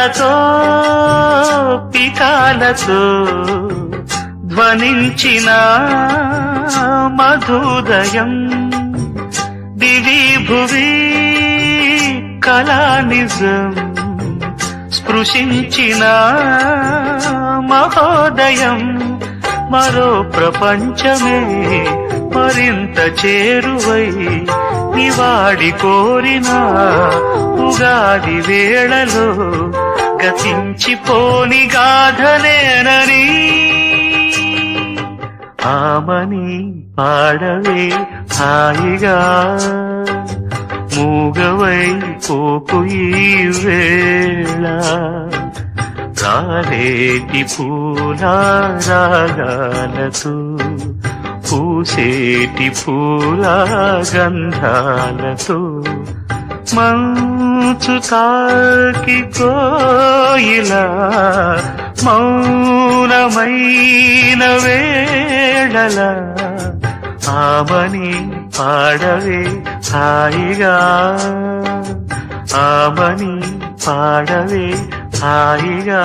పిల్లలతో పికాలతో ధ్వనించిన మధుదయం దివి భువి కళానిజం స్పృశించిన మహోదయం మరో ప్రపంచమే మరింత చేరువై నివాడి కోరిన ఉగాది వేళలో గతించిపోని గాథనేనని ఆమని పాడవే హాయిగా మూగవై పోకు ఈ వేళ రాలేటి పూల రాగాలతో పూసేటి పూల గంధాలతో మంచు తాకి కోయిలా మౌనమైన వేళల ఆమని పాడవే హాయిగా ఆమని పాడవే హాయిగా